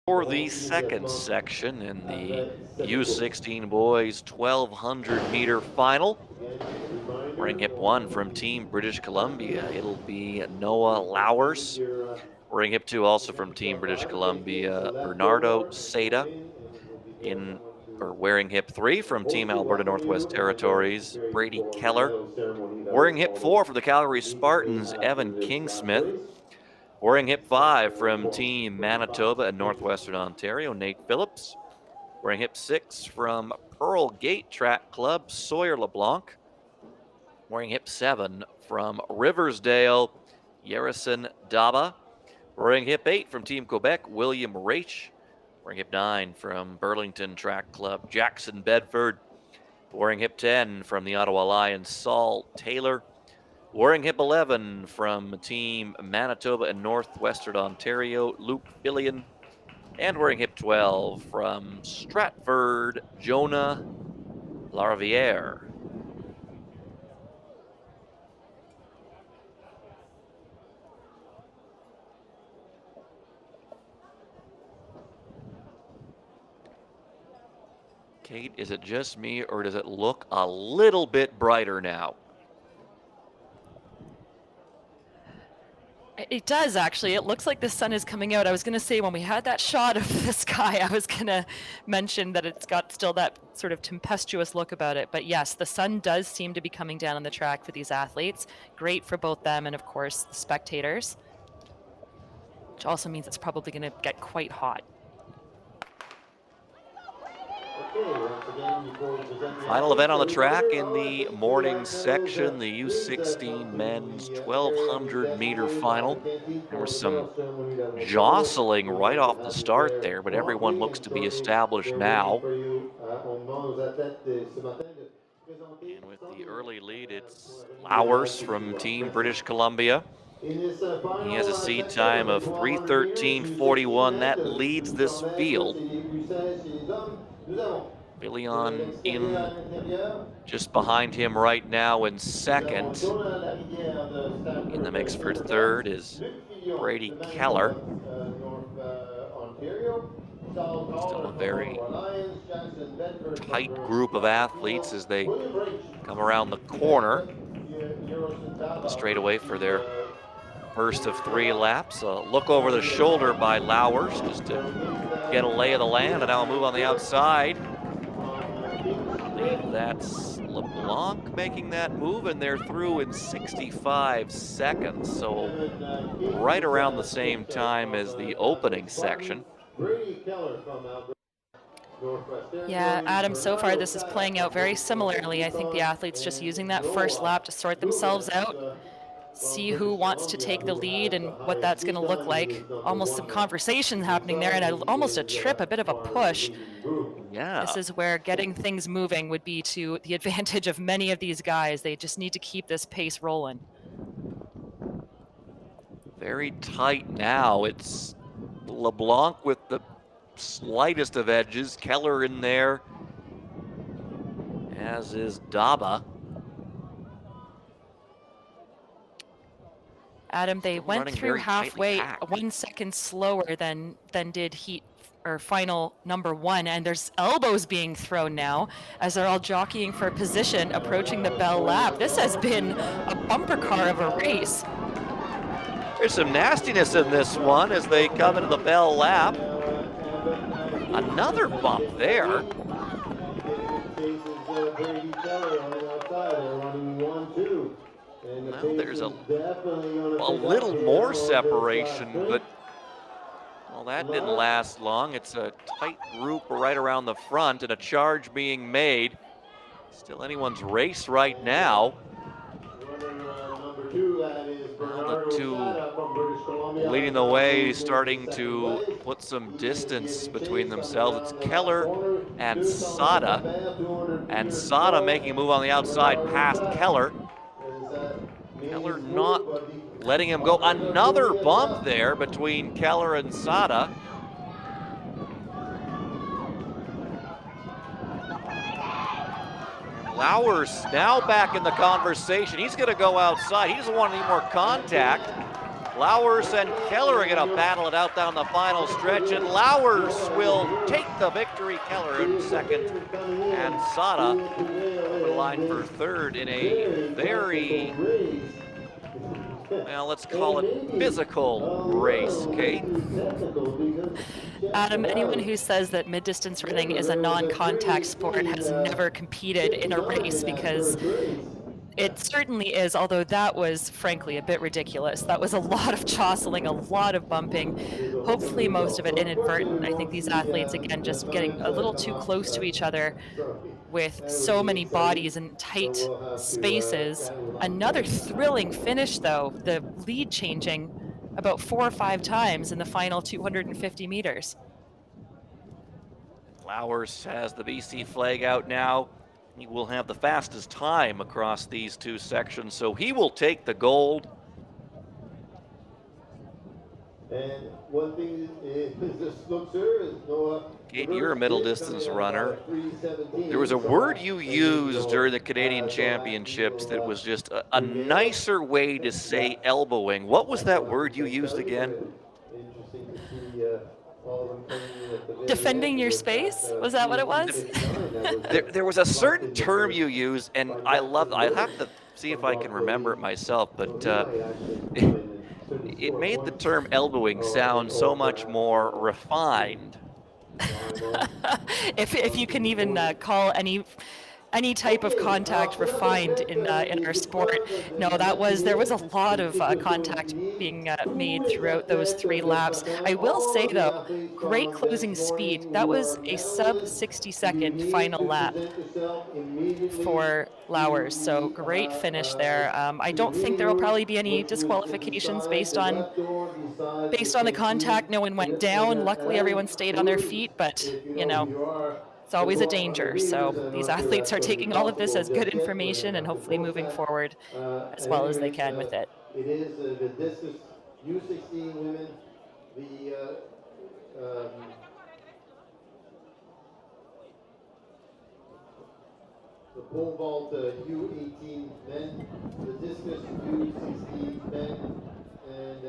For the second section in the U16 boys 1200 meter final, wearing hip one from Team British Columbia, it'll be Noah Lowers. Wearing hip two also from Team British Columbia, Bernardo Seda. Wearing hip three from Team Alberta Northwest Territories, Brady Keller. Wearing hip four for the Calgary Spartans, Evan Kingsmith. Wearing hip five from Team Manitoba and Northwestern Ontario, Nate Phillips. Wearing hip six from Pearl Gate Track Club, Sawyer LeBlanc. Wearing hip seven from Riversdale, Yerison Daba. Wearing hip eight from Team Quebec, William Raich. Wearing hip nine from Burlington Track Club, Jackson Bedford. Wearing hip 10 from the Ottawa Lions, Saul Taylor. Wearing hip 11 from Team Manitoba and Northwestern Ontario, Luke Billion. And wearing hip 12 from Stratford, Jonah Lariviere. Kate, is it just me or does it look a little bit brighter now? It does, actually. It looks like the sun is coming out. I was going to say, when we had that shot of the sky, I was going to mention that it's got still that sort of tempestuous look about it. But yes, the sun does seem to be coming down on the track for these athletes. Great for both them and, of course, the spectators, which also means it's probably going to get quite hot. Final event on the track in the morning section, the U16 men's 1200 meter final. There was some jostling right off the start there, but everyone looks to be established now. And with the early lead, it's Lowers from Team British Columbia. He has a seed time of 3:13.41. That leads this field. Billion in just behind him right now in second. In the mix for third is Brady Keller. Still a very tight group of athletes as they come around the corner. The straightaway for their first of three laps. A look over the shoulder by Lowers just to get a lay of the land, and now a move on the outside. I believe that's LeBlanc making that move, and they're through in 65 seconds, so right around the same time as the opening section. Yeah, Adam, so far this is playing out very similarly. I think the athletes just using that first lap to sort themselves out, see who wants to take the lead and what that's going to look like. Almost some conversation happening there, and almost a trip, a bit of a push. Yeah. This is where getting things moving would be to the advantage of many of these guys. They just need to keep this pace rolling. Very tight now. It's LeBlanc with the slightest of edges. Keller in there, as is Daba. Adam, they went through halfway 1 second slower than did heat or final number one, and there's elbows being thrown now as they're all jockeying for position approaching the bell lap. This has been a bumper car of a race. There's some nastiness in this one as they come into the bell lap. Another bump there. Well, there's a little more separation, but well, that didn't last long. It's a tight group right around the front and a charge being made. Still anyone's race right now. Well, the two leading the way, starting to put some distance between themselves. It's Keller and Sada. And Sada making a move on the outside past Keller. Keller not letting him go. Another bump there between Keller and Sada. Lowers now back in the conversation. He's going to go outside. He doesn't want any more contact. Lowers and Keller are going to battle it out down the final stretch, and Lowers will take the victory. Keller in second, and Sada over the line for third in a very, well, let's call it physical race, Kate. Adam, anyone who says that mid-distance running is a non-contact sport has never competed in a race, because it certainly is, although that was frankly a bit ridiculous. That was a lot of jostling, a lot of bumping, hopefully most of it inadvertent. I think these athletes, again, just getting a little too close to each other with so many bodies in tight spaces. Another thrilling finish, though, the lead changing about 4 or 5 times in the final 250 meters. Lowers has the BC flag out now. He will have the fastest time across these two sections, so he will take the gold. And one thing is this looker is Noah. Kate, you're a middle distance runner. There was a word you used during the Canadian Championships that was just a nicer way to say elbowing. What was that word you used again? Defending your space? Was that what it was? There was a certain term you used, and I have to see if I can remember it myself, but it made the term elbowing sound so much more refined. if you can even call any type of contact refined in our sport. No, there was a lot of contact being made throughout those 3 laps. I will say, though, great closing speed. That was a sub 60-second final lap for Lowers, so great finish there. I don't think there will probably be any disqualifications based on the contact. No one went down. Luckily, everyone stayed on their feet, but you know, it's always a danger. So these athletes are taking all of this as good information and hopefully moving forward as well as they can with it. It is the discus U16 women, the pole vault U18 men, the discus U16 men, and